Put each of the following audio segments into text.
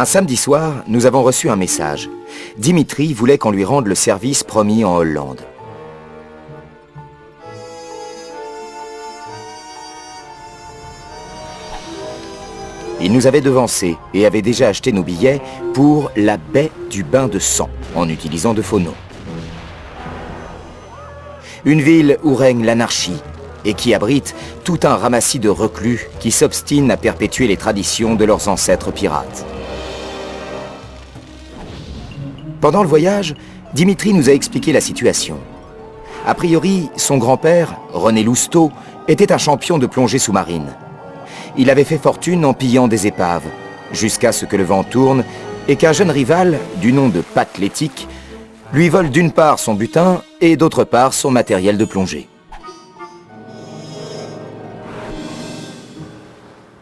Un samedi soir, nous avons reçu un message. Dimitri voulait qu'on lui rende le service promis en Hollande. Il nous avait devancés et avait déjà acheté nos billets pour la baie du Bain de Sang, en utilisant de faux noms. Une ville où règne l'anarchie et qui abrite tout un ramassis de reclus qui s'obstinent à perpétuer les traditions de leurs ancêtres pirates. Pendant le voyage, Dimitri nous a expliqué la situation. A priori, son grand-père, René Lousteau, était un champion de plongée sous-marine. Il avait fait fortune en pillant des épaves, jusqu'à ce que le vent tourne et qu'un jeune rival, du nom de Pat Létic, lui vole d'une part son butin et d'autre part son matériel de plongée.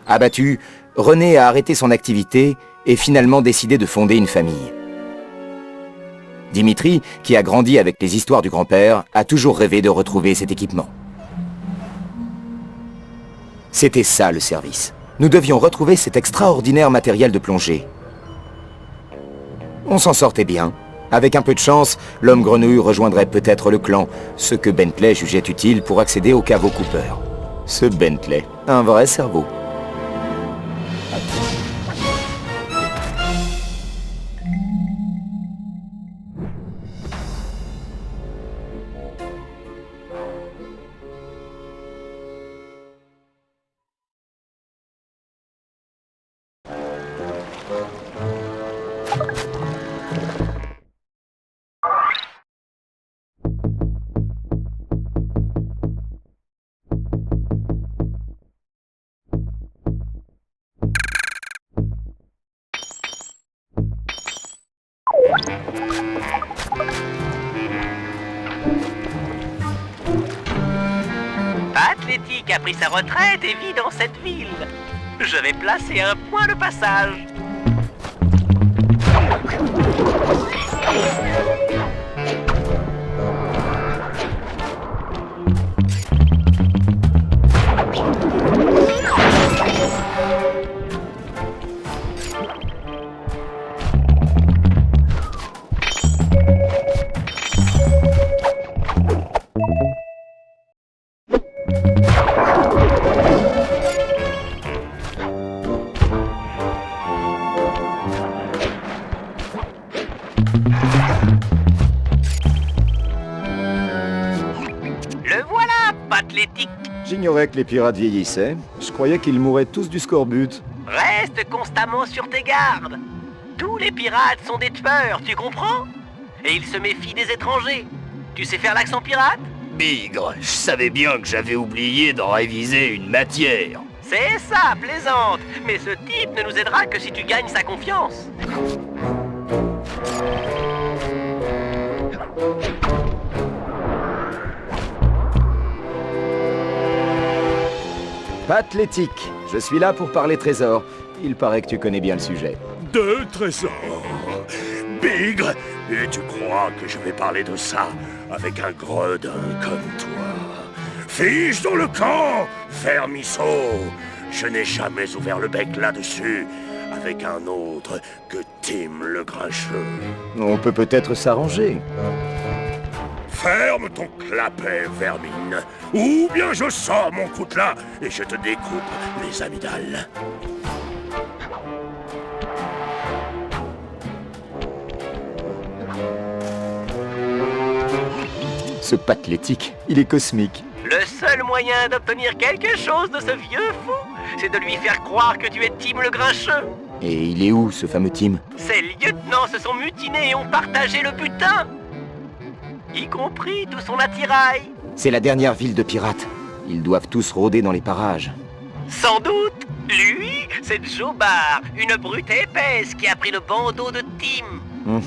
Abattu, René a arrêté son activité et finalement décidé de fonder une famille. Dimitri, qui a grandi avec les histoires du grand-père, a toujours rêvé de retrouver cet équipement. C'était ça le service. Nous devions retrouver cet extraordinaire matériel de plongée. On s'en sortait bien. Avec un peu de chance, l'homme grenouille rejoindrait peut-être le clan, ce que Bentley jugeait utile pour accéder au caveau Cooper. Ce Bentley, un vrai cerveau. Pat Létic a pris sa retraite et vit dans cette ville. Je vais placer un point de passage. Le voilà, Pat Létic. J'ignorais que les pirates vieillissaient. Je croyais qu'ils mouraient tous du scorbut. Reste constamment sur tes gardes. Tous les pirates sont des tueurs, tu comprends? Et ils se méfient des étrangers. Tu sais faire l'accent pirate? Bigre, je savais bien que j'avais oublié d'en réviser une matière. C'est ça, plaisante. Mais ce type ne nous aidera que si tu gagnes sa confiance. Pat Létic, je suis là pour parler trésor. Il paraît que tu connais bien le sujet. De trésors. Bigre, et tu crois que je vais parler de ça avec un gredin comme toi? Fiche dans le camp, Fermisso. Je n'ai jamais ouvert le bec là-dessus avec un autre que Tim le Grincheux. On peut peut-être s'arranger. Ferme ton clapet, vermine, ou bien je sors mon coutelas et je te découpe les amygdales. Ce Pat Létic, il est cosmique. Le seul moyen d'obtenir quelque chose de ce vieux fou, c'est de lui faire croire que tu es Tim le Grincheux. Et il est où, ce fameux Tim? Ces lieutenants se sont mutinés et ont partagé le butin, y compris tout son attirail. C'est la dernière ville de pirates. Ils doivent tous rôder dans les parages. Sans doute. Lui, c'est Jobar, une brute épaisse qui a pris le bandeau de Tim.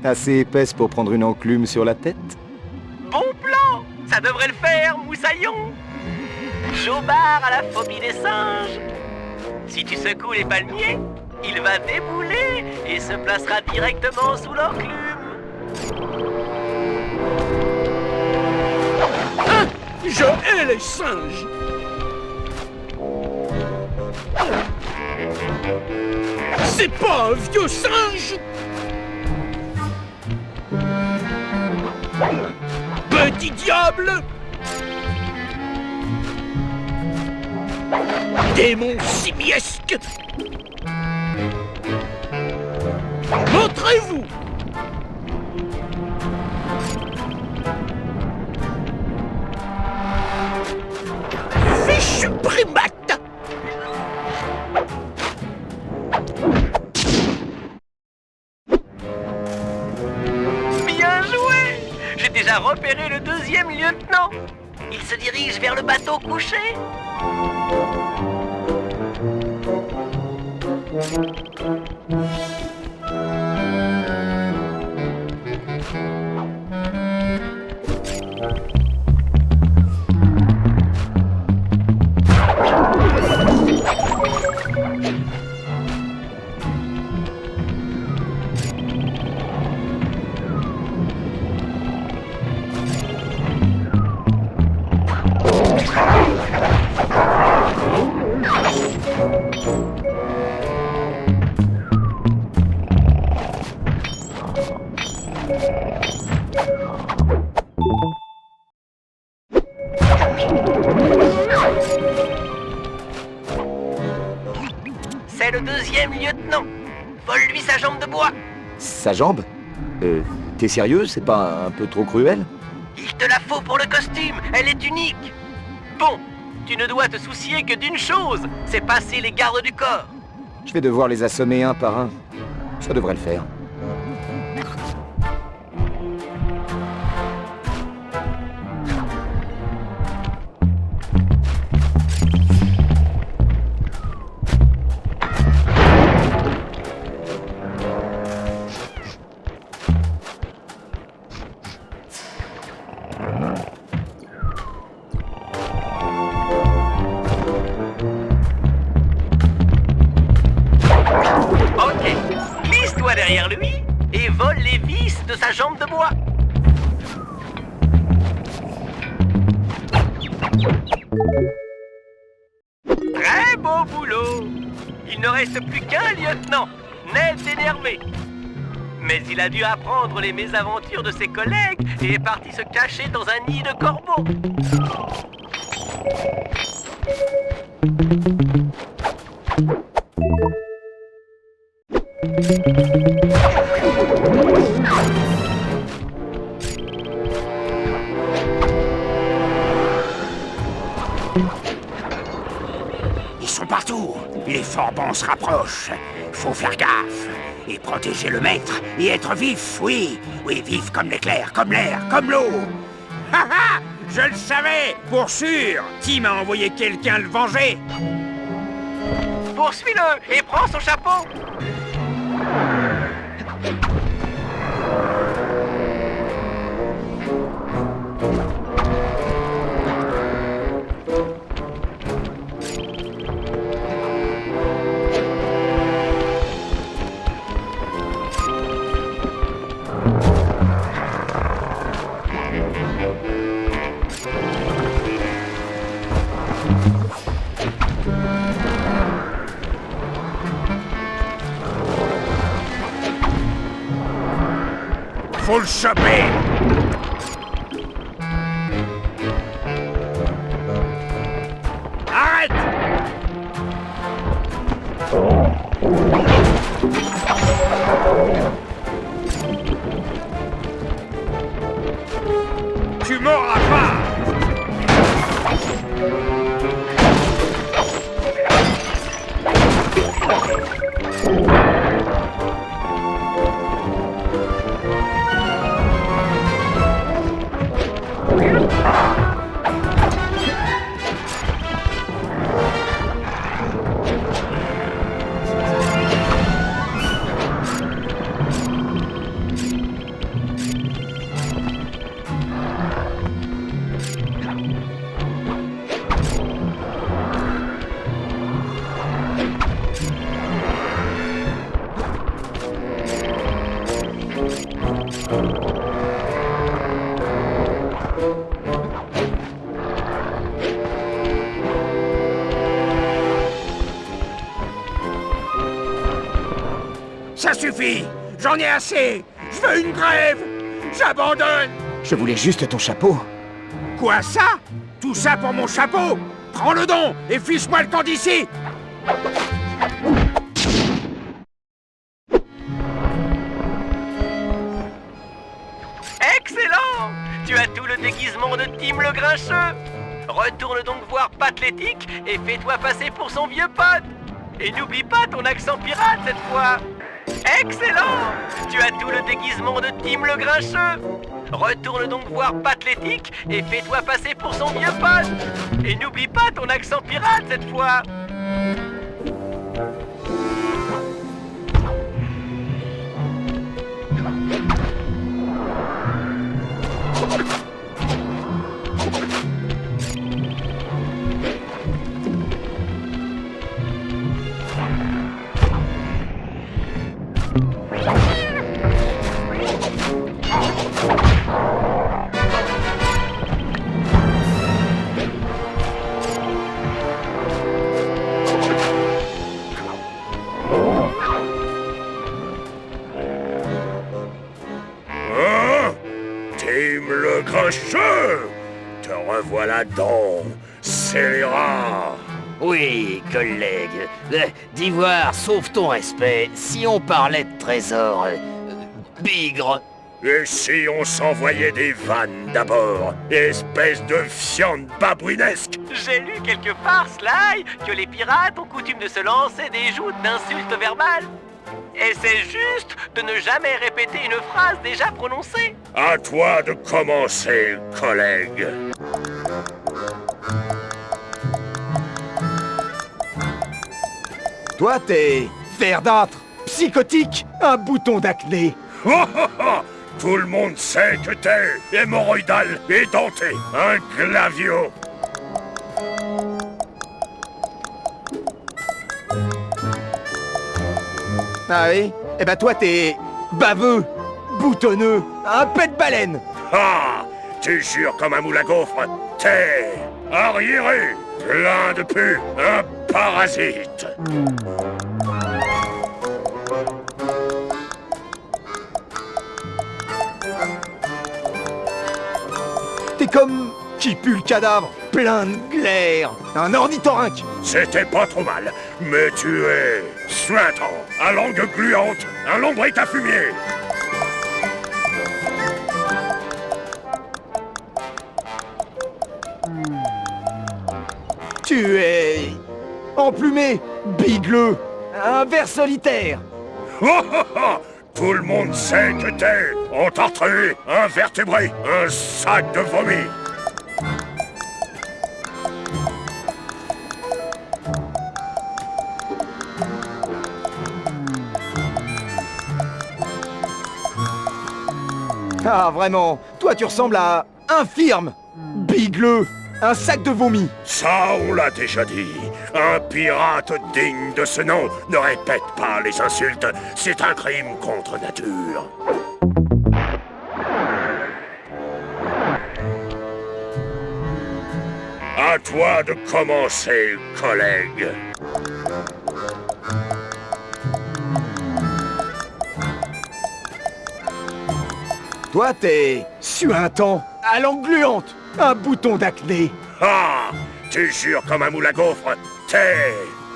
Assez épaisse pour prendre une enclume sur la tête. Bon plan. Ça devrait le faire, moussaillon. Jobar a la phobie des singes. Si tu secoues les palmiers, il va débouler et se placera directement sous l'enclume. Hein? Je hais les singes. C'est pas un vieux singe! Petit diable! Démon simiesque! Montrez-vous! Fichu primate! Bien joué! J'ai déjà repéré le deuxième lieutenant. Il se dirige vers le bateau couché. C'est le deuxième lieutenant. Vole-lui sa jambe de bois. Sa jambe? T'es sérieux? C'est pas un peu trop cruel? Il te la faut pour le costume. Elle est unique. Bon, tu ne dois te soucier que d'une chose. C'est passer les gardes du corps. Je vais devoir les assommer un par un. Ça devrait le faire. Ok, glisse-toi derrière lui et vole les vis de sa jambe de bois. Très beau boulot. Il ne reste plus qu'un lieutenant, Ned énervé. Mais il a dû apprendre les mésaventures de ses collègues et est parti se cacher dans un nid de corbeaux. Ils sont partout. Les forbans se rapprochent. Faut faire gaffe. Et protéger le maître. Et être vif, oui. Oui, vif comme l'éclair, comme l'air, comme l'eau. Ha ha! Je le savais, pour sûr. Tim a envoyé quelqu'un le venger. Poursuis-le et prends son chapeau. Faut le choper. Arrête! Tu m'auras pas! J'en ai assez. Je veux une grève. J'abandonne. Je voulais juste ton chapeau. Quoi ça? Tout ça pour mon chapeau? Prends le don et fiche-moi le camp d'ici. Excellent! Tu as tout le déguisement de Tim le Grincheux. Retourne donc voir Patlétique et fais-toi passer pour son vieux pote. Et n'oublie pas ton accent pirate cette fois. Excellent! Tu as tout le déguisement de Tim le Grincheux. Retourne donc voir Patlétique et fais-toi passer pour son vieux pote. Et n'oublie pas ton accent pirate cette fois. Tim le Grincheux! Te revoilà donc, scélérat! Oui, collègue. D'Ivoire, sauve ton respect. Si on parlait de trésor... bigre. Et si on s'envoyait des vannes d'abord, espèce de fiente babouinesque? J'ai lu quelque part, Sly, que les pirates ont coutume de se lancer des joutes d'insultes verbales. Et c'est juste de ne jamais répéter une phrase déjà prononcée. À toi de commencer, collègue. Toi, t'es verdâtre, psychotique, un bouton d'acné. Oh, oh, oh. Tout le monde sait que t'es hémorroïdal et denté, un glavio. Ah oui? Eh ben toi, t'es baveux, boutonneux, un pet de baleine. Ah! Tu jures comme un moule à gaufres. T'es arriéré, plein de pu, un parasite. T'es comme qui pue le cadavre, plein de glaire, un ornithorynque. C'était pas trop mal, mais tu es suintant, à langue gluante, un lombric à fumier. Tu es emplumé, bigleux, un ver solitaire. Oh, oh, oh. Tout le monde sait que t'es entartré, invertébré, un sac de vomi. Ah vraiment, toi tu ressembles à infirme, bigleux, un sac de vomi. Ça, on l'a déjà dit. Un pirate digne de ce nom ne répète pas les insultes. C'est un crime contre nature. À toi de commencer, collègue. Toi t'es suintant, à langue gluante, un bouton d'acné. Ah! Tu jures comme un moule à gaufres. T'es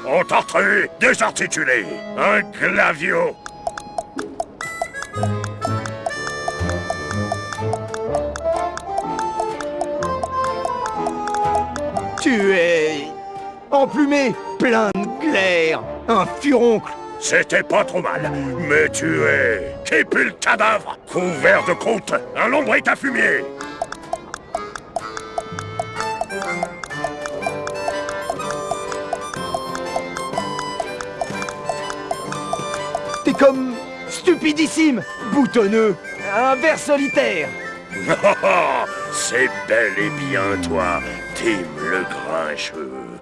entartré, désarticulé, un glavio. Tu es emplumé, plein de glaire, un furoncle. C'était pas trop mal, mais tu es... qui pue le cadavre, couvert de croûte, un lombric à fumier. T'es comme stupidissime, boutonneux, un ver solitaire. C'est bel et bien toi, Tim le Grincheux.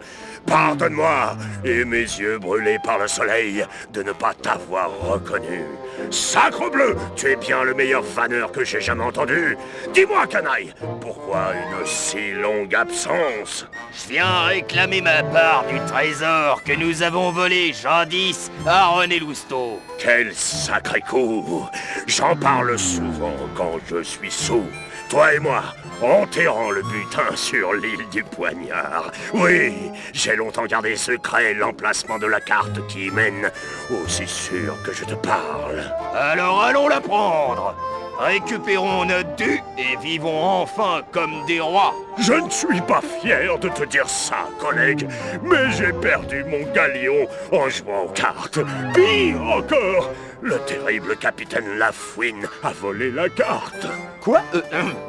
Pardonne-moi, et mes yeux brûlés par le soleil, de ne pas t'avoir reconnu. Sacrebleu, tu es bien le meilleur vanneur que j'ai jamais entendu. Dis-moi, canaille, pourquoi une si longue absence? Je viens réclamer ma part du trésor que nous avons volé jadis à René Lousteau. Quel sacré coup! J'en parle souvent quand je suis sous. Toi et moi, enterrant le butin sur l'île du Poignard. Oui, j'ai longtemps gardé secret l'emplacement de la carte qui y mène, aussi sûr que je te parle. Alors allons la prendre. Récupérons notre dû et vivons enfin comme des rois. Je ne suis pas fier de te dire ça, collègue, mais j'ai perdu mon galion en jouant aux cartes. Pire encore, le terrible capitaine Lafouine a volé la carte. Quoi?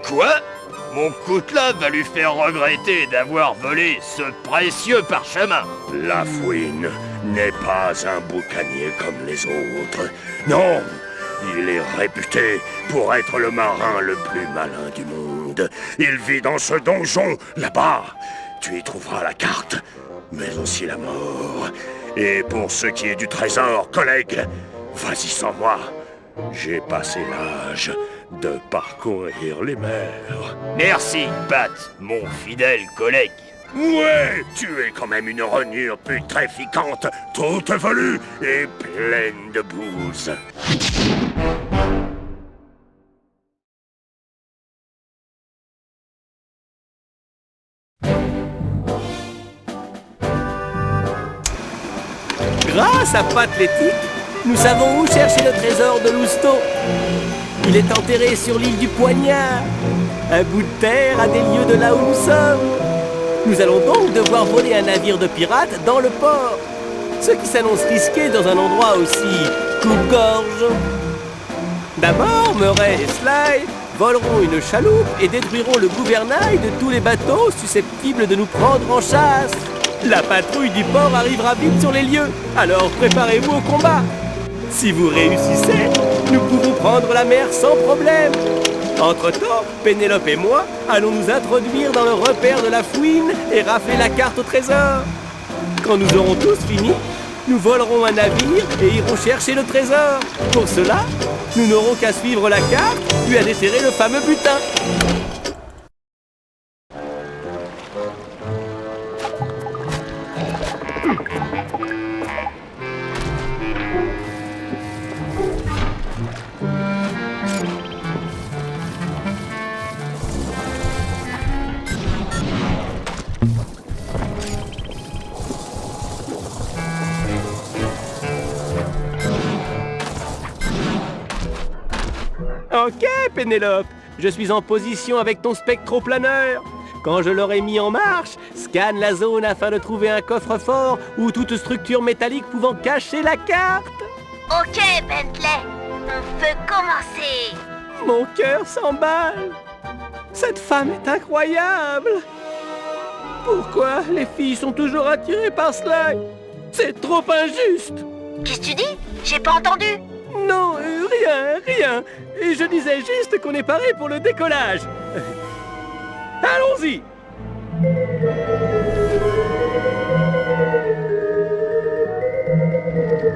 Quoi? Mon coutelas va lui faire regretter d'avoir volé ce précieux parchemin. Lafouine n'est pas un boucanier comme les autres. Non, il est réputé pour être le marin le plus malin du monde. Il vit dans ce donjon, là-bas. Tu y trouveras la carte, mais aussi la mort. Et pour ce qui est du trésor, collègue, vas-y sans moi. J'ai passé l'âge de parcourir les mers. Merci, Pat, mon fidèle collègue. Ouais, tu es quand même une rognure putréfiante, toute velue et pleine de bouse. Grâce à Pat l'éthique, nous savons où chercher le trésor de Lousteau. Il est enterré sur l'île du Poignard, un bout de terre à des lieues de là où nous sommes. Nous allons donc devoir voler un navire de pirates dans le port, ce qui s'annonce risqué dans un endroit aussi coupe-gorge. D'abord, Murray et Sly voleront une chaloupe et détruiront le gouvernail de tous les bateaux susceptibles de nous prendre en chasse. La patrouille du port arrivera vite sur les lieux, alors préparez-vous au combat. Si vous réussissez, nous pouvons prendre la mer sans problème. Entre-temps, Pénélope et moi allons nous introduire dans le repère de Lafouine et rafler la carte au trésor. Quand nous aurons tous fini, nous volerons un navire et irons chercher le trésor. Pour cela, nous n'aurons qu'à suivre la carte, puis à déterrer le fameux butin. Ok, Pénélope, je suis en position avec ton spectroplaneur. Quand je l'aurai mis en marche, scanne la zone afin de trouver un coffre-fort ou toute structure métallique pouvant cacher la carte. Ok, Bentley, on peut commencer. Mon cœur s'emballe. Cette femme est incroyable. Pourquoi les filles sont toujours attirées par Sly? C'est trop injuste. Qu'est-ce que tu dis? J'ai pas entendu. Non, rien. Et je disais juste qu'on est paré pour le décollage. Allons-y.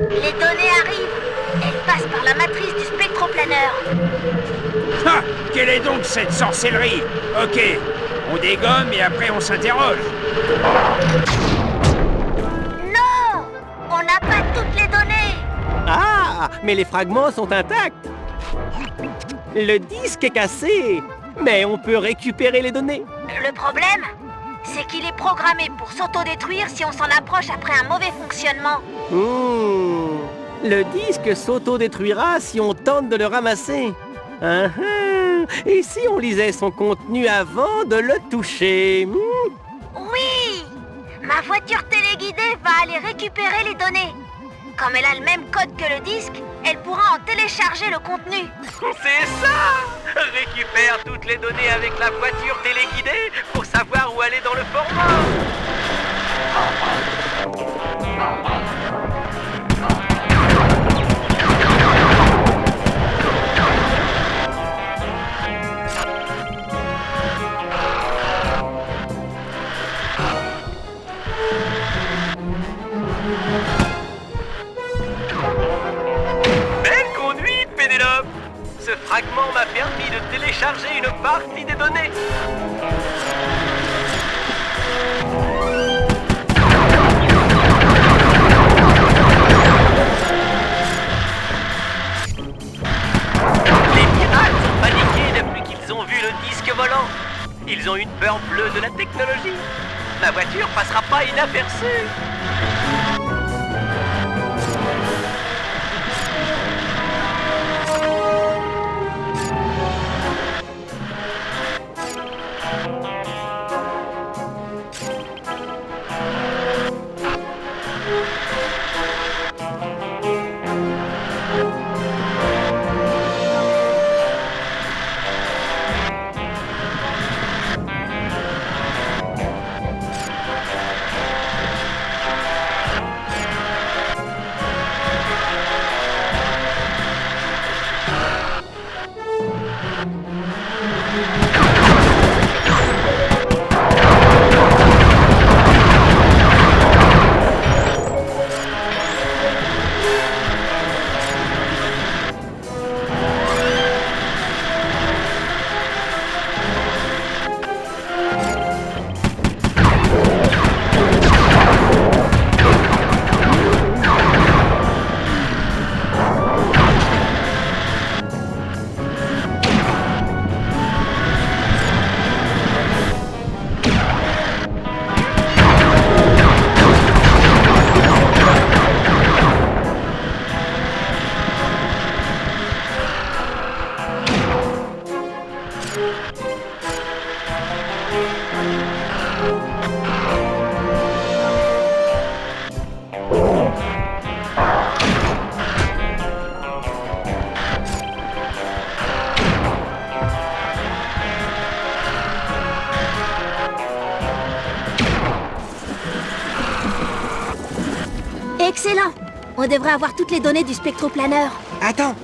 Les données arrivent. Elles passent par la matrice du spectroplaneur. Ah! Quelle est donc cette sorcellerie? Ok, on dégomme et après on s'interroge. Non! On n'a pas toutes les données. Ah, mais les fragments sont intacts. Le disque est cassé, mais on peut récupérer les données. Le problème, c'est qu'il est programmé pour s'autodétruire si on s'en approche après un mauvais fonctionnement. Le disque s'autodétruira si on tente de le ramasser. Et si on lisait son contenu avant de le toucher? Oui! Ma voiture téléguidée va aller récupérer les données. Comme elle a le même code que le disque, elle pourra en télécharger le contenu. C'est ça! Récupère toutes les données avec la voiture téléguidée pour savoir où aller dans le format. fragment m'a permis de télécharger une partie des données. Les pirates sont paniqués depuis qu'ils ont vu le disque volant. Ils ont une peur bleue de la technologie. Ma voiture passera pas inaperçue. Excellent! On devrait avoir toutes les données du spectroplaneur. Attends,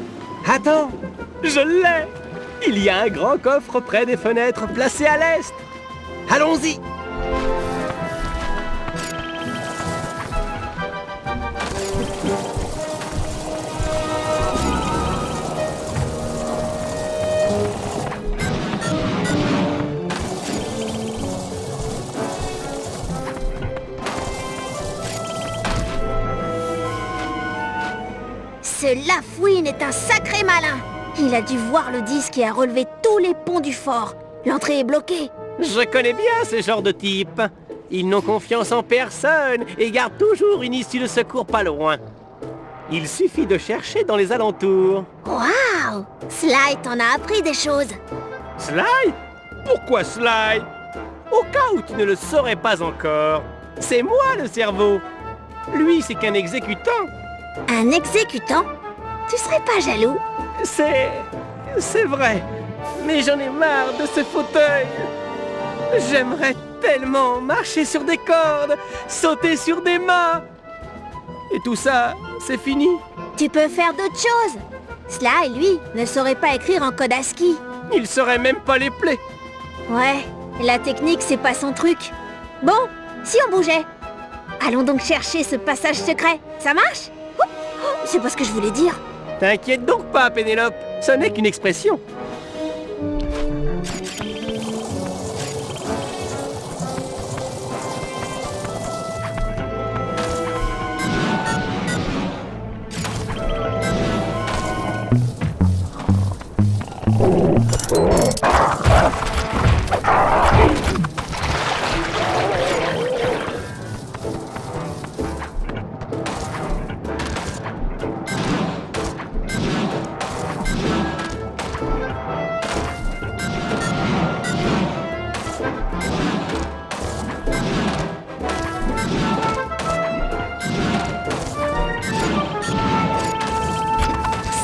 je l'ai! Il y a un grand coffre près des fenêtres placé à l'est. Allons-y! Ce Lafouine est un sacré malin. Il a dû voir le disque et a relevé tous les ponts du fort. L'entrée est bloquée. Je connais bien ce genre de type. Ils n'ont confiance en personne et gardent toujours une issue de secours pas loin. Il suffit de chercher dans les alentours. Waouh! Sly t'en a appris des choses. Sly? Pourquoi Sly? Au cas où tu ne le saurais pas encore, c'est moi le cerveau. Lui, c'est qu'un exécutant. Un exécutant? Tu serais pas jaloux? C'est vrai. Mais j'en ai marre de ce fauteuil. J'aimerais tellement marcher sur des cordes, sauter sur des mâts. Et tout ça, c'est fini. Tu peux faire d'autres choses. Sly, lui, ne saurait pas écrire en code ASCII. Il saurait même pas les plaies. Ouais, la technique, c'est pas son truc. Bon, si on bougeait. Allons donc chercher ce passage secret. Ça marche? C'est pas ce que je voulais dire. T'inquiète donc pas, Pénélope. Ce n'est qu'une expression.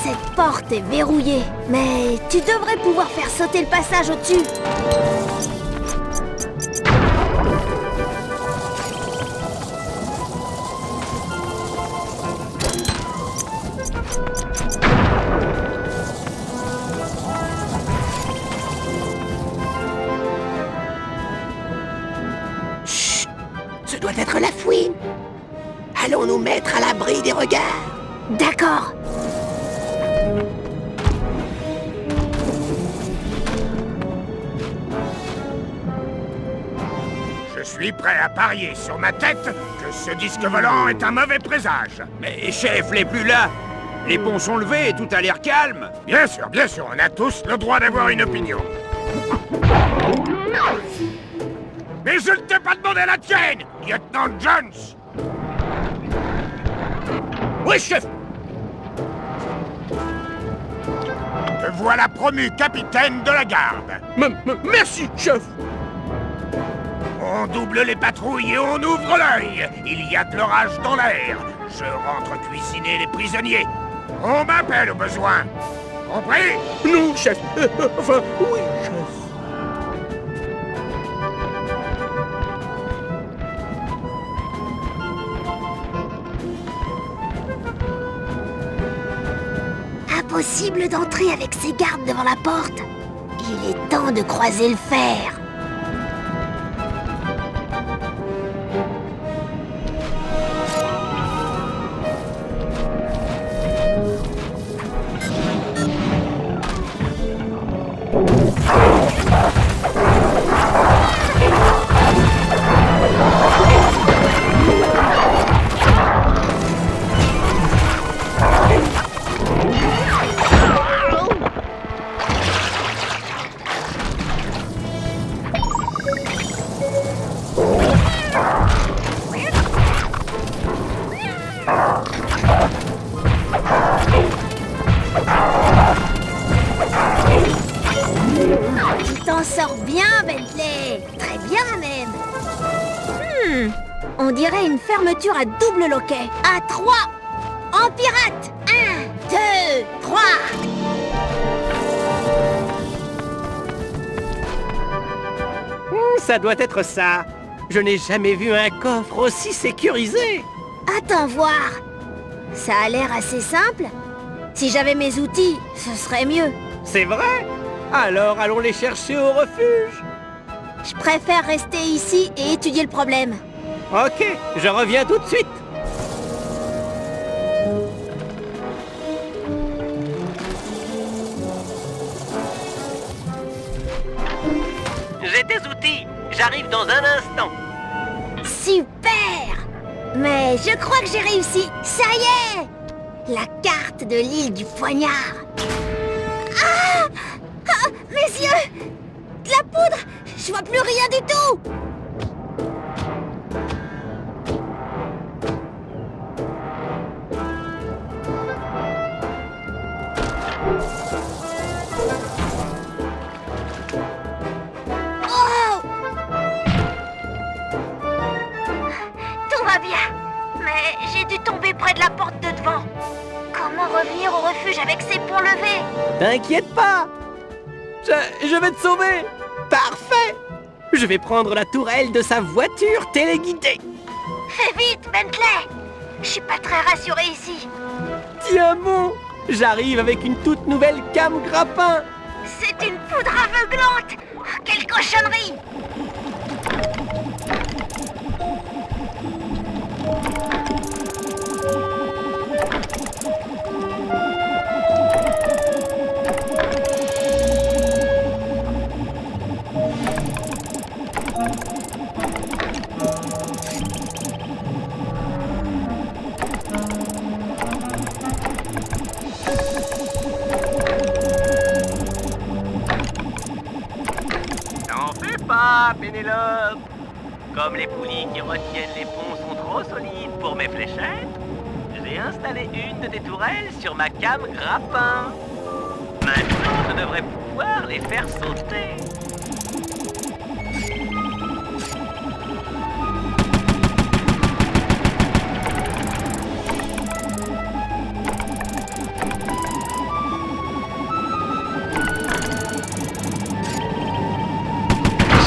Cette porte est verrouillée, mais tu devrais pouvoir faire sauter le passage au-dessus. Chut! Ce doit être Lafouine. Allons nous mettre à l'abri des regards. D'accord. suis prêt à parier sur ma tête que ce disque volant est un mauvais présage. Mais chef, les plus là. Les ponts sont levés et tout a l'air calme. Bien sûr, on a tous le droit d'avoir une opinion. Mais je ne t'ai pas demandé la tienne, lieutenant Jones. Oui, chef. Te voilà promu capitaine de la garde. Merci, chef. On double les patrouilles et on ouvre l'œil. Il y a de l'orage dans l'air. Je rentre cuisiner les prisonniers. On m'appelle au besoin. Compris? Non, chef. Enfin, oui, chef. Impossible d'entrer avec ces gardes devant la porte. Il est temps de croiser le fer. Tu t'en sors bien, Bentley. Très bien, même. On dirait une fermeture à double loquet. À 3. En pirate. 1, 2, 3. Ça doit être ça. Je n'ai jamais vu un coffre aussi sécurisé. Attends voir. Ça a l'air assez simple. Si j'avais mes outils, ce serait mieux. C'est vrai? Alors allons les chercher au refuge. Je préfère rester ici et étudier le problème. Ok, je reviens tout de suite. J'ai tes outils. J'arrive dans un instant. Super! Mais je crois que j'ai réussi. Ça y est! La carte de l'île du poignard. Ah! Ah! Mes yeux! De la poudre! Je vois plus rien du tout! Oh! Tout va bien. Mais j'ai dû tomber près de la porte de devant. Comment revenir au refuge avec ces ponts levés? T'inquiète pas. Je vais te sauver. Parfait. Je vais prendre la tourelle de sa voiture téléguidée. Fais vite, Bentley! Je suis pas très rassuré ici. Tiens bon, j'arrive avec une toute nouvelle came grappin. C'est une poudre aveuglante! Quelle cochonnerie! T'en fais pas, Pénélope. Comme les poulies qui retiennent les ponts sont trop solides pour mes fléchettes, j'ai installé une de tes tourelles sur ma came grappin. Maintenant, je devrais pouvoir les faire sauter.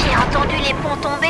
J'ai entendu les ponts tomber.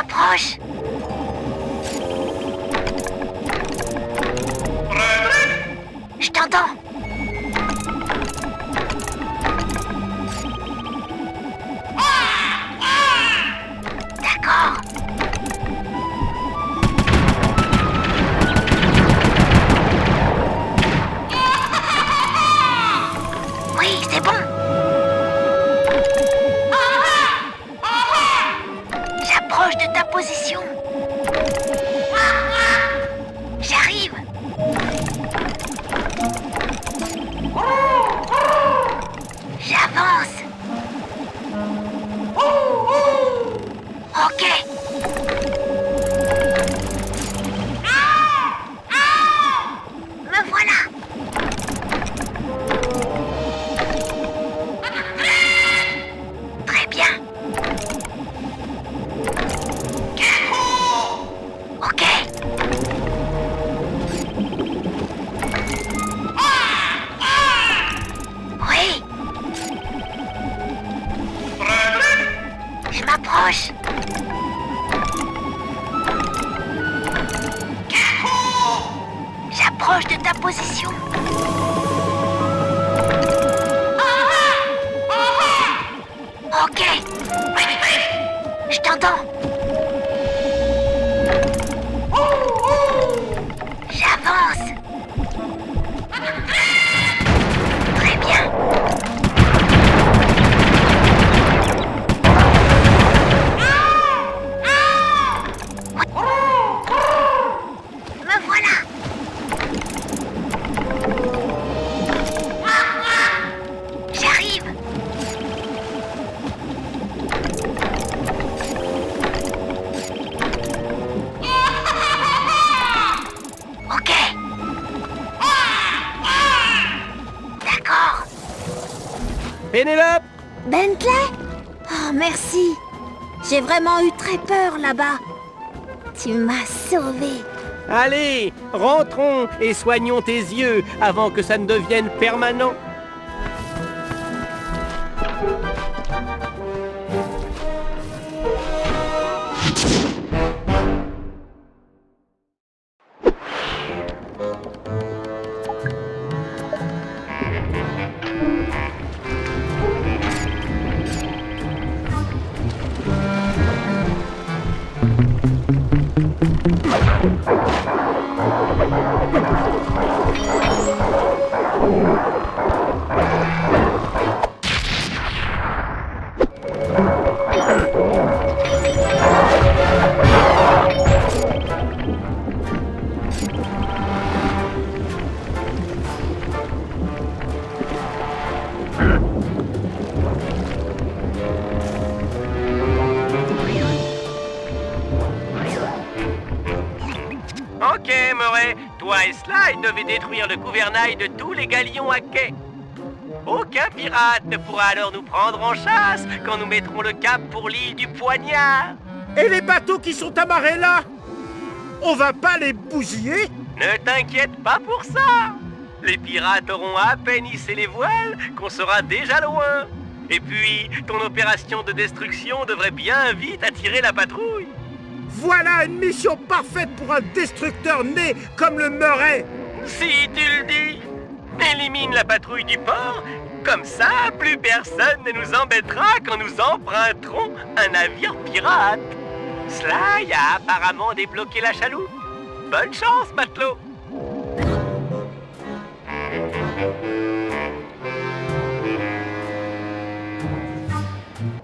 m'approche. Je t'entends. D'accord. Oui, c'est bon. J'approche de ta position. J'arrive. J'avance. Ok. Me voilà. Très bien. Ok. Oui. Je m'approche. J'approche de ta position. Ok. Je t'entends. J'avance. Très bien. Me voilà. J'arrive. Ok. D'accord. Pénélope! Bentley? Oh, merci. J'ai vraiment eu très peur là-bas. Tu m'as sauvé. Allez, rentrons et soignons tes yeux avant que ça ne devienne permanent. Ok, Murray, toi et Sly devez détruire le gouvernail de tous les galions à quai. Aucun pirate ne pourra alors nous prendre en chasse quand nous mettrons le cap pour l'île du Poignard. Et les bateaux qui sont amarrés là? On va pas les bousiller? Ne t'inquiète pas pour ça. Les pirates auront à peine hissé les voiles qu'on sera déjà loin. Et puis, ton opération de destruction devrait bien vite attirer la patrouille. Voilà une mission parfaite pour un destructeur né comme le Murray. Si tu le dis, élimine la patrouille du port. Comme ça, plus personne ne nous embêtera quand nous emprunterons un navire pirate. Sly a apparemment débloqué la chaloupe. Bonne chance, matelot.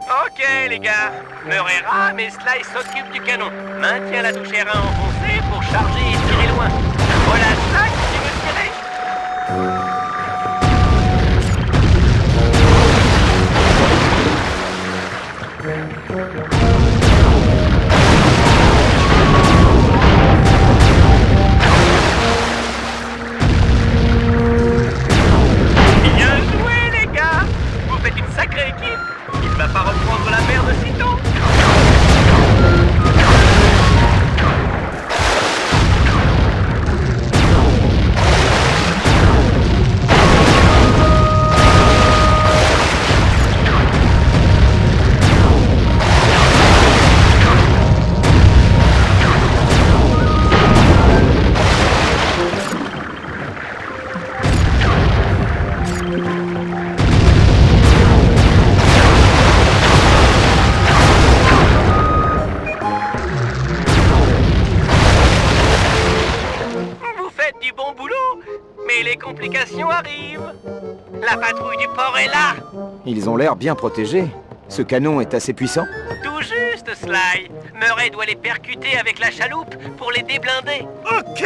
Ok, les gars. Murray rame et Sly s'occupe du canon. Maintiens la touche R1 enfoncée pour charger et tirer loin. Voilà Sly, tu veux tirer? Bien joué, les gars. Vous faites une sacrée équipe. Il va pas reprendre la mer de sitôt. fort est là. Ils ont l'air bien protégés. Ce canon est assez puissant. Tout juste, Sly. Murray doit les percuter avec la chaloupe pour les déblinder. Ok!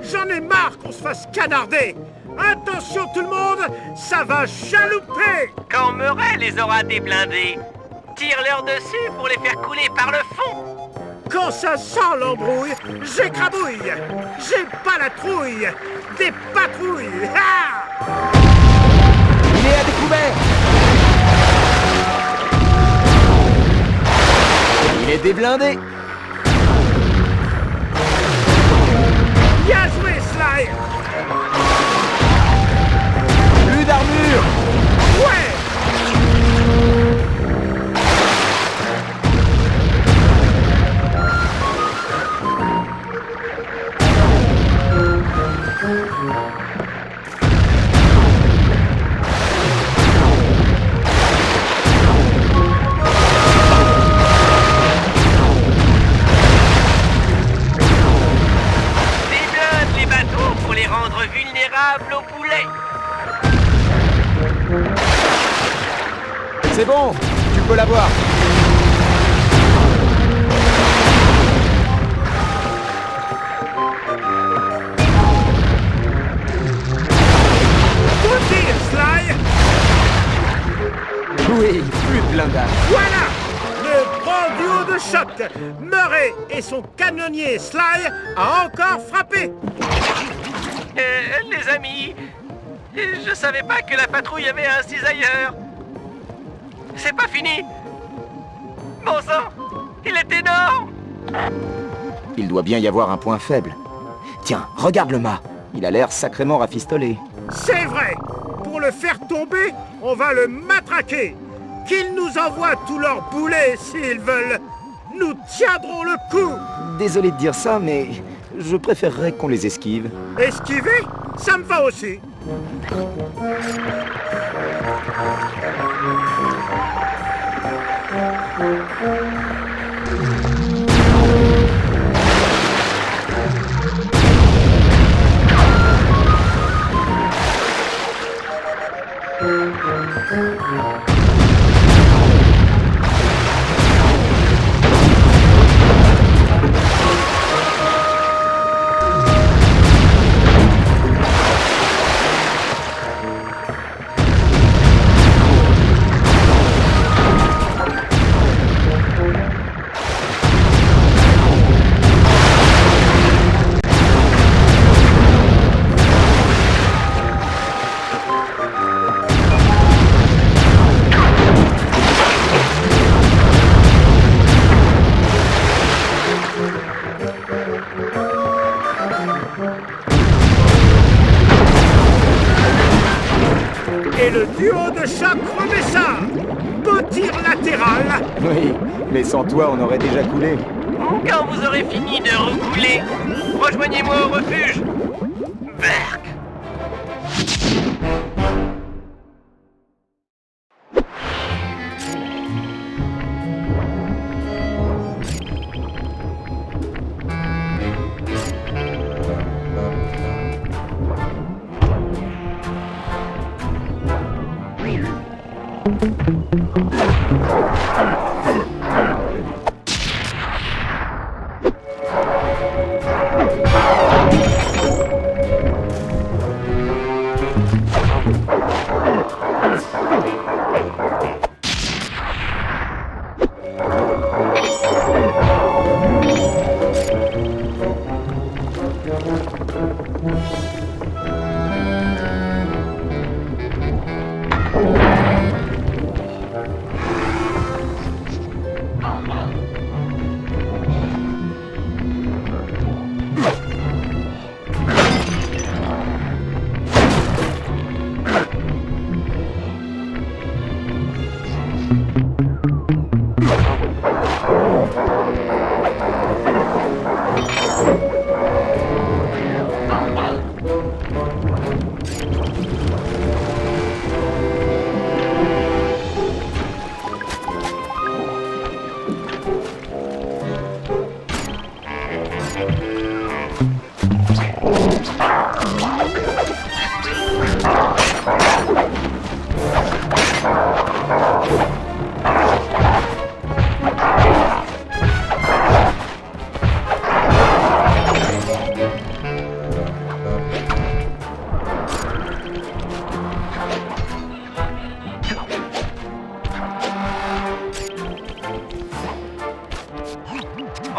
J'en ai marre qu'on se fasse canarder! Attention tout le monde, ça va chalouper! Quand Murray les aura déblindés, tire-leur dessus pour les faire couler par le fond. Quand ça sent l'embrouille, j'écrabouille! J'ai pas la trouille! Des patrouilles! Ah! Il est à découvert! Il est déblindé! Bien joué, Sly! Plus d'armure! Ouais! Déblinde les bateaux pour les rendre vulnérables aux poulets. C'est bon! Tu peux l'avoir! Tout dire, Sly! Oui, plus de blindage. Voilà! Le grand duo de choc! Murray et son canonnier Sly a encore frappé! Les amis, je savais pas que la patrouille avait un cisailleur. C'est pas fini. Bon sang, il est énorme. Il doit bien y avoir un point faible. Tiens, regarde le mât. Il a l'air sacrément rafistolé. C'est vrai! Pour le faire tomber, on va le matraquer! Qu'ils nous envoient tous leurs boulets s'ils veulent! Nous tiendrons le coup! Désolé de dire ça, mais je préférerais qu'on les esquive. Esquiver? Ça me va aussi! Et le duo de choc remet ça! Beau tir latéral! Oui, mais sans toi, on aurait déjà coulé. Quand vous aurez fini de roucouler, rejoignez-moi au refuge. Berk.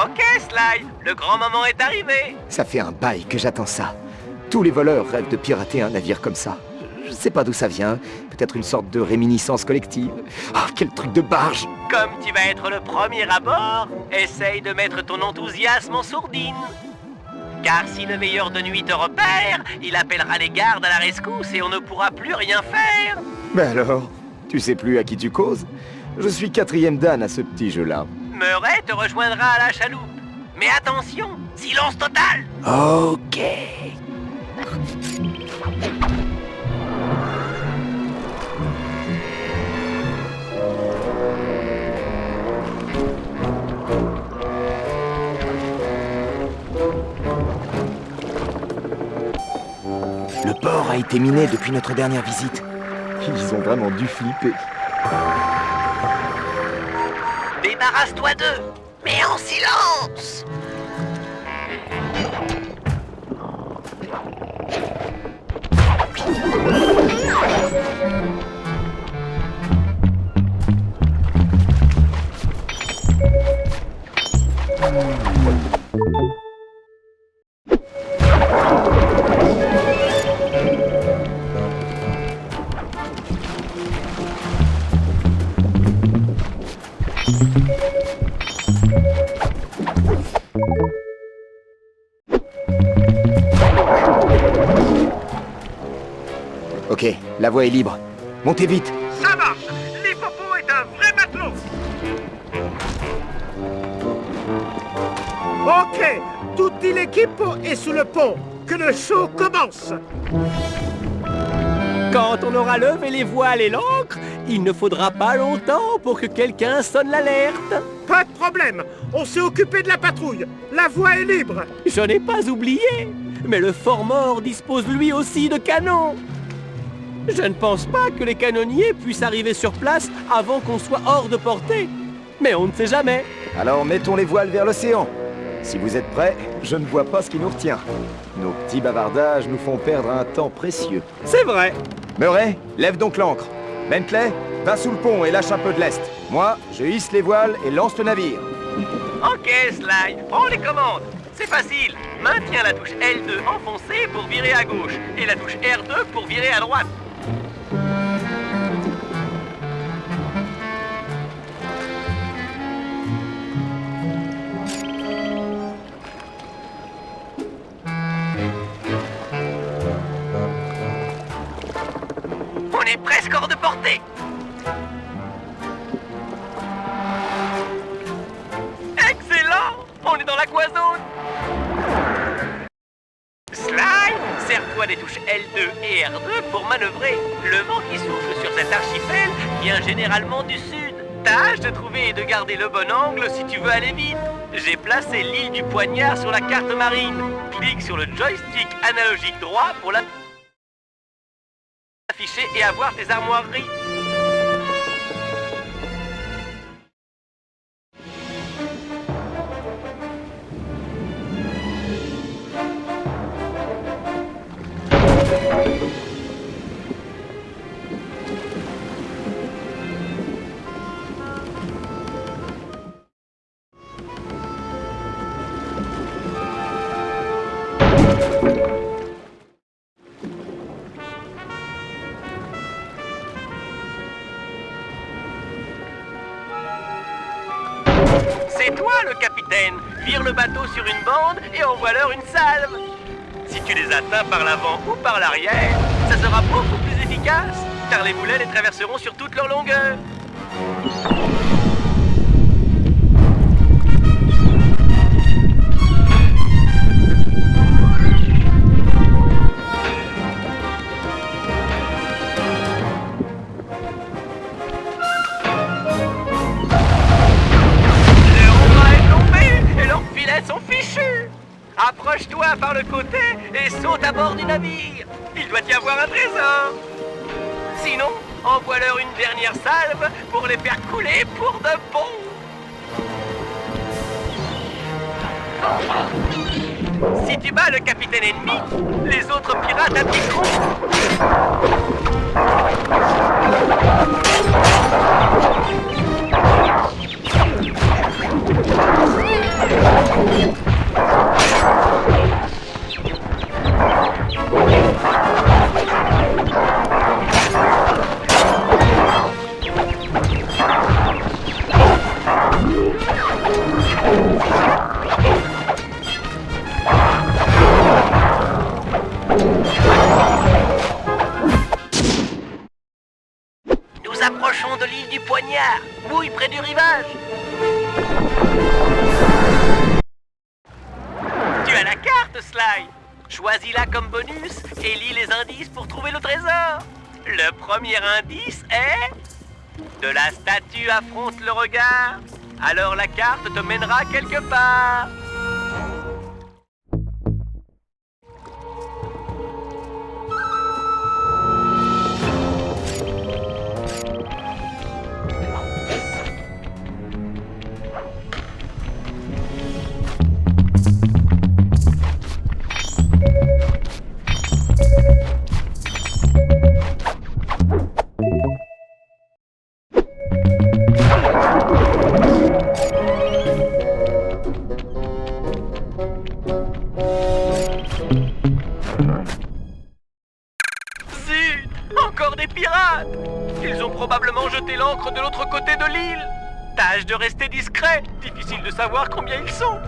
Ok, Sly, le grand moment est arrivé. Ça fait un bail que j'attends ça. Tous les voleurs rêvent de pirater un navire comme ça. Je sais pas d'où ça vient. Peut-être une sorte de réminiscence collective. Ah, quel truc de barge! Comme tu vas être le premier à bord, essaye de mettre ton enthousiasme en sourdine. Car si le veilleur de nuit te repère, il appellera les gardes à la rescousse et on ne pourra plus rien faire. Ben alors, tu sais plus à qui tu causes? Je suis 4e dan à ce petit jeu-là. Murray te rejoindra à la chaloupe. Mais attention, silence total. Ok. Le port a été miné depuis notre dernière visite. Ils ont vraiment dû flipper. Débarrasse-toi d'eux, mais en silence. Ok, la voie est libre. Montez vite. Ça marche. L'Hippopo est un vrai matelot. Ok, toute l'équipe est sous le pont. Que le show commence. Quand on aura levé les voiles et l'ancre, il ne faudra pas longtemps pour que quelqu'un sonne l'alerte. Pas de problème. On s'est occupé de la patrouille. La voie est libre. Je n'ai pas oublié, mais le Fort Mort dispose lui aussi de canons. Je ne pense pas que les canonniers puissent arriver sur place avant qu'on soit hors de portée. Mais on ne sait jamais. Alors mettons les voiles vers l'océan. Si vous êtes prêts, je ne vois pas ce qui nous retient. Nos petits bavardages nous font perdre un temps précieux. C'est vrai. Murray, lève donc l'ancre. Bentley, va sous le pont et lâche un peu de lest. Moi, je hisse les voiles et lance le navire. Ok, Sly, prends les commandes. C'est facile. Maintiens la touche L2 enfoncée pour virer à gauche et la touche R2 pour virer à droite. On est presque hors de portée. Excellent! On est dans l'aquazone. Sly, serre-toi des touches L2 et R2 pour manœuvrer. Le vent qui souffle sur cet archipel vient généralement du sud. Tâche de trouver et de garder le bon angle si tu veux aller vite. J'ai placé l'île du Poignard sur la carte marine. Clique sur le joystick analogique droit pour l'afficher et avoir tes armoiries. C'est toi le capitaine. Vire le bateau sur une bande et envoie-leur une salve. Si tu les atteins par l'avant ou par l'arrière, ça sera beaucoup plus efficace, car les boulets les traverseront sur toute leur longueur. Sont fichus. Approche-toi par le côté et saute à bord du navire. Il doit y avoir un trésor. Sinon, envoie-leur une dernière salve pour les faire couler pour de bon. Si tu bats le capitaine ennemi, les autres pirates appliqueront. Nous approchons de l'île du Poignard. Mouille près du rivage. Tu as la carte, Sly. Choisis-la comme bonus et lis les indices pour trouver le trésor. Le premier indice est... De la statue affronte le regard. Alors la carte te mènera quelque part. Zut! Encore des pirates! Ils ont probablement jeté l'ancre de l'autre côté de l'île. Tâche de rester discret. Difficile de savoir combien ils sont.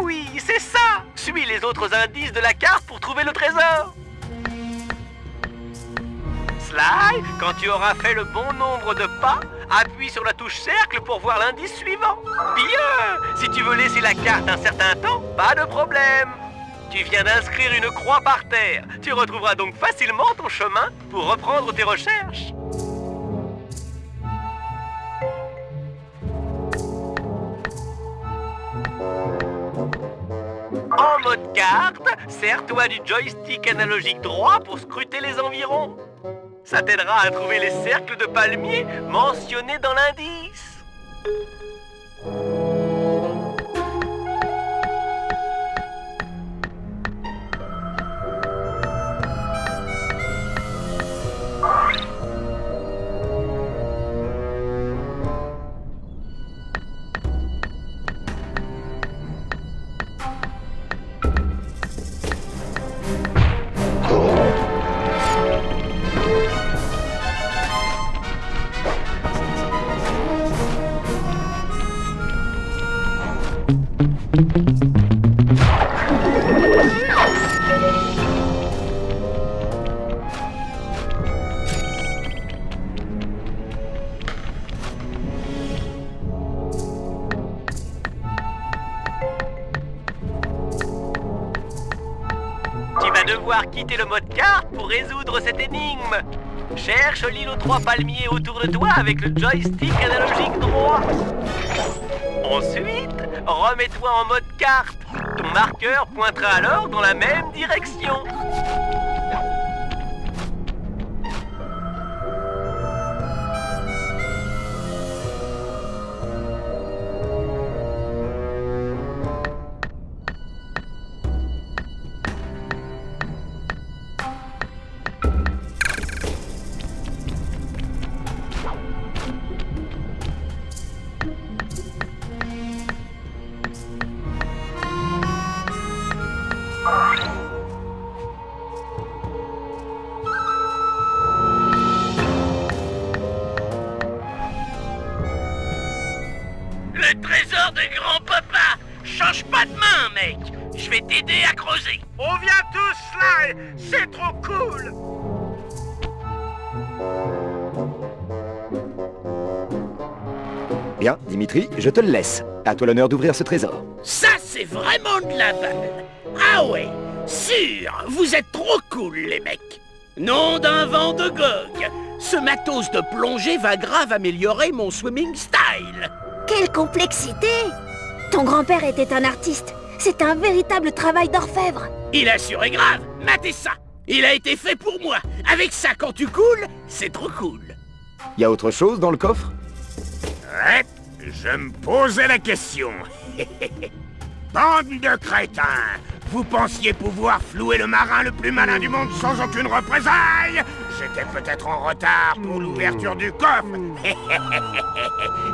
Oui, c'est ça! Suis les autres indices de la carte pour trouver le trésor. Sly, quand tu auras fait le bon nombre de pas, appuie sur la touche cercle pour voir l'indice suivant. Bien! Si tu veux laisser la carte un certain temps, pas de problème. Tu viens d'inscrire une croix par terre. Tu retrouveras donc facilement ton chemin pour reprendre tes recherches. En mode carte, sers-toi du joystick analogique droit pour scruter les environs. Ça t'aidera à trouver les cercles de palmiers mentionnés dans l'indice. Tu vas devoir quitter le mode carte pour résoudre cette énigme. Cherche l'île aux 3 palmiers autour de toi avec le joystick analogique droit. Ensuite, remets-toi en mode carte. Ton marqueur pointera alors dans la même direction. mec. Je vais t'aider à creuser. On vient tous là, c'est trop cool. Bien, Dimitri, je te le laisse. À toi l'honneur d'ouvrir ce trésor. Ça, c'est vraiment de la balle. Ah ouais, sûr, vous êtes trop cool, les mecs. Nom d'un vent de Gog. Ce matos de plongée va grave améliorer mon swimming style. Quelle complexité! Ton grand-père était un artiste. C'est un véritable travail d'orfèvre. Il assurait grave, matez ça. Il a été fait pour moi. Avec ça, quand tu coules, c'est trop cool. Y a autre chose dans le coffre? Ouais, je me posais la question. Bande de crétins! Vous pensiez pouvoir flouer le marin le plus malin du monde sans aucune représaille? J'étais peut-être en retard pour l'ouverture du coffre.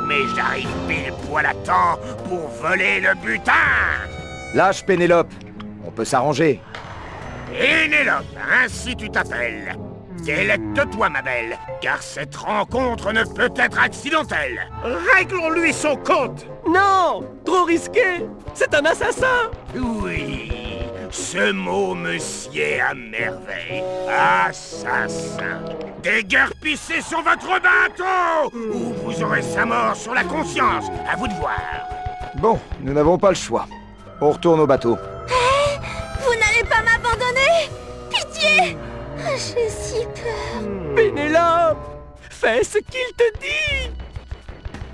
Mais j'arrive pile poil à temps pour voler le butin! Lâche Pénélope. On peut s'arranger. Pénélope, ainsi tu t'appelles. Délecte-toi, ma belle, car cette rencontre ne peut être accidentelle. Réglons-lui son compte. Non, trop risqué. C'est un assassin. Oui, ce mot me sied à merveille. Assassin. Déguerpissez sur votre bateau, ou vous aurez sa mort sur la conscience. À vous de voir. Bon, nous n'avons pas le choix. On retourne au bateau. Vous n'allez pas m'abandonner? Pitié! J'ai si peur. Pénélope, fais ce qu'il te dit.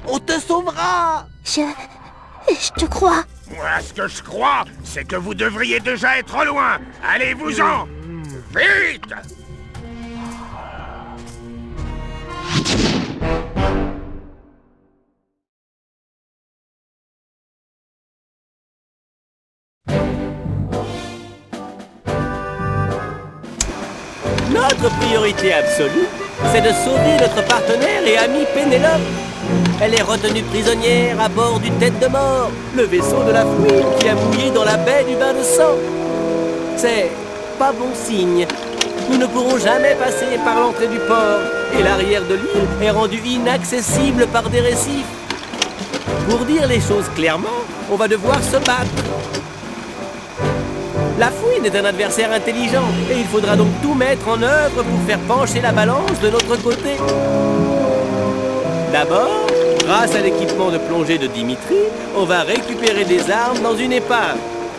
On te sauvera. Je te crois. Moi, ce que je crois, c'est que vous devriez déjà être loin. Allez-vous-en. Vite! Notre priorité absolue, c'est de sauver notre partenaire et amie Pénélope. Elle est retenue prisonnière à bord du Tête de Mort, le vaisseau de la fouine qui a mouillé dans la baie du bain de sang. C'est pas bon signe. Nous ne pourrons jamais passer par l'entrée du port et l'arrière de l'île est rendu inaccessible par des récifs. Pour dire les choses clairement, on va devoir se battre. La fouine est un adversaire intelligent et il faudra donc tout mettre en œuvre pour faire pencher la balance de notre côté. D'abord, grâce à l'équipement de plongée de Dimitri, on va récupérer des armes dans une épave.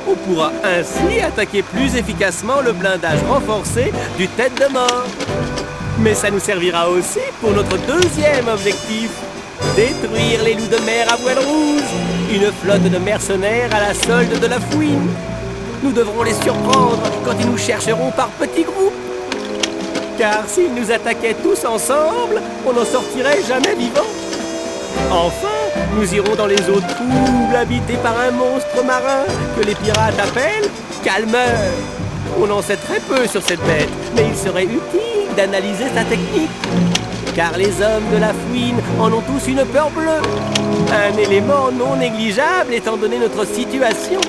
On pourra ainsi attaquer plus efficacement le blindage renforcé du Tête de Mort. Mais ça nous servira aussi pour notre deuxième objectif, détruire les loups de mer à voile rouge, une flotte de mercenaires à la solde de la fouine. Nous devrons les surprendre quand ils nous chercheront par petits groupes. Car s'ils nous attaquaient tous ensemble, on n'en sortirait jamais vivant. Enfin, nous irons dans les eaux troubles habitées par un monstre marin que les pirates appellent Calmeur. On en sait très peu sur cette bête, mais il serait utile d'analyser sa technique. Car les hommes de la fouine en ont tous une peur bleue. Un élément non négligeable étant donné notre situation.